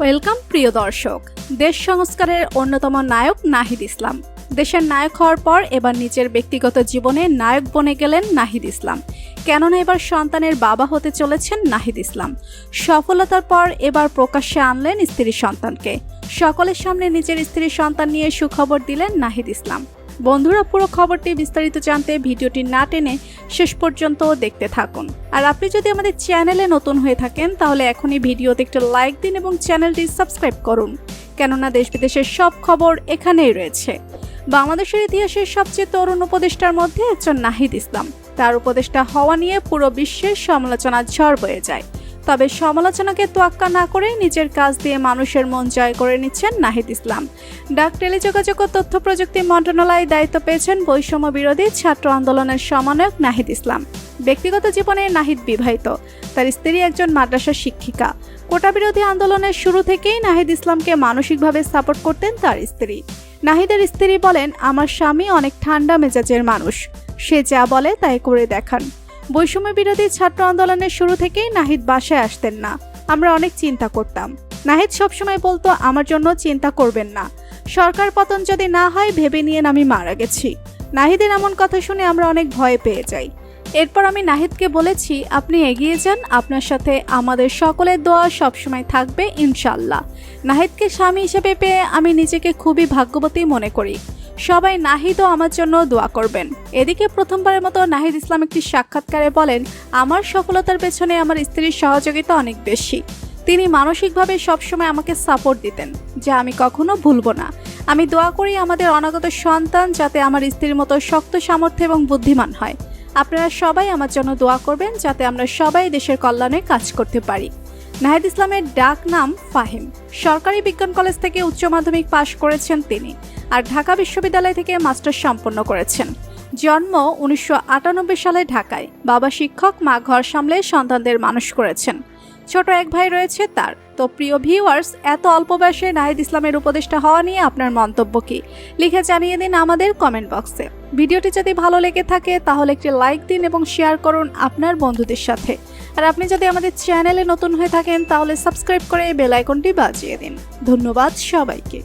Welcome প্রিয় দর্শক। দেশ সংস্কারের অন্যতম নায়ক নাহিদ ইসলাম দেশের নায়ক হওয়ার পর এবার নিজের ব্যক্তিগত জীবনে নায়ক বনে গেলেন নাহিদ ইসলাম। কেননা এবার সন্তানের বাবা হতে চলেছেন নাহিদ ইসলাম। সফলতার পর এবার প্রকাশ্যে আনলেন স্ত্রী সন্তানকে। সকলের সামনে নিজের স্ত্রী সন্তান নিয়ে সুখবর দিলেন নাহিদ ইসলাম। বন্ধুরা, পুরো খবরটি বিস্তারিত জানতে ভিডিওটি না টেনে শেষ পর্যন্ত দেখতে থাকুন। আর আপনি যদি আমাদের চ্যানেলে নতুন হয়ে থাকেন তাহলে এখনই ভিডিওতে একটা লাইক দিন এবং চ্যানেলটি সাবস্ক্রাইব করুন, কেননা দেশ বিদেশের সব খবর এখানেই রয়েছে। বাংলাদেশের ইতিহাসের সবচেয়ে তরুণ উপদেষ্টার মধ্যে একজন নাহিদ ইসলাম। তার উপদেষ্টা হওয়া নিয়ে পুরো বিশ্বের সমালোচনার ঝড় বয়ে যায়। তবে সমালোচনাকে তোয়াক্কা না করে নিজের কাজ দিয়ে মানুষের মন জয় করে নিচ্ছেন নাহিদ ইসলাম। ডাক, টেলিযোগাযোগ ও তথ্য প্রযুক্তি মন্ত্রণালয়ে দায়িত্ব পেয়েছেন বৈষম্য বিরোধী ছাত্র আন্দোলনের সমন্বয়ক নাহিদ ইসলাম। ব্যক্তিগত জীবনে নাহিদ বিবাহিত। তার স্ত্রী একজন মাদ্রাসা শিক্ষিকা। কোটা বিরোধী আন্দোলনের শুরু থেকেই নাহিদ ইসলামকে মানসিকভাবে সাপোর্ট করতেন তার স্ত্রী। নাহিদের স্ত্রী বলেন, আমার স্বামী অনেক ঠান্ডা মেজাজের মানুষ, সে যা বলে তাই করে দেখান। বৈষম্য বিরোধী ছাত্র আন্দোলনের শুরু থেকেই নাহিদ বাসায় আসতেন না। আমরা অনেক চিন্তা করতাম। নাহিদ সবসময় বলতো, আমার জন্য চিন্তা করবেন না, সরকার পতন যদি না হয় ভেবে নিয়েন আমি মারা গেছি। নাহিদের এমন কথা শুনে আমরা অনেক ভয় পেয়ে যাই। এরপর আমি নাহিদকে বলেছি, আপনি এগিয়ে যান, আপনার সাথে আমাদের সকলের দোয়া সবসময় থাকবে ইনশাল্লাহ। নাহিদকে স্বামী হিসেবে পেয়ে আমি নিজেকে খুবই ভাগ্যবতী মনে করি। সবাই নাহিদও আমার জন্য দোয়া করবেন। এদিকে প্রথমবারের মতো নাহিদ ইসলাম একটি সাক্ষাৎকারে বলেন, আমার সফলতার পেছনে আমার স্ত্রীর সহযোগিতা অনেক বেশি। তিনি মানসিকভাবে সবসময় আমাকে সাপোর্ট দিতেন, যা আমি কখনো ভুলবো না। আমি দোয়া করি আমাদের অনাগত সন্তান যাতে আমার স্ত্রীর মতো শক্ত সামর্থ্য এবং বুদ্ধিমান হয়। আপনারা সবাই আমার জন্য দোয়া করবেন যাতে আমরা সবাই দেশের কল্যাণে কাজ করতে পারি। নাহিদ ইসলামের ডাক নাম ফাহিম। সরকারি বিজ্ঞান কলেজ থেকে উচ্চ মাধ্যমিক পাশ করেছেন তিনি, আর ঢাকা বিশ্ববিদ্যালয় থেকে মাস্টার্স সম্পন্ন করেছেন। জন্ম 1998 সালে ঢাকায়। বাবা শিক্ষক, মা ঘর সামলে সন্তানদের মানুষ করেছেন। ছোট এক ভাই রয়েছে তার। তো প্রিয় ভিউয়ার্স, এত অল্প বয়সে নাহিদ ইসলামের উপদেষ্টা হওয়া নিয়ে আপনার মন্তব্য কি লিখে জানিয়ে দিন আমাদের কমেন্ট বক্সে। ভিডিওটি যদি ভালো লেগে থাকে তাহলে একটি লাইক দিন এবং শেয়ার করুন আপনার বন্ধুদের সাথে। আর আপনি যদি আমাদের চ্যানেলে নতুন হয়ে থাকেন তাহলে সাবস্ক্রাইব করে বেল আইকনটি বাজিয়ে দিন। ধন্যবাদ সবাইকে।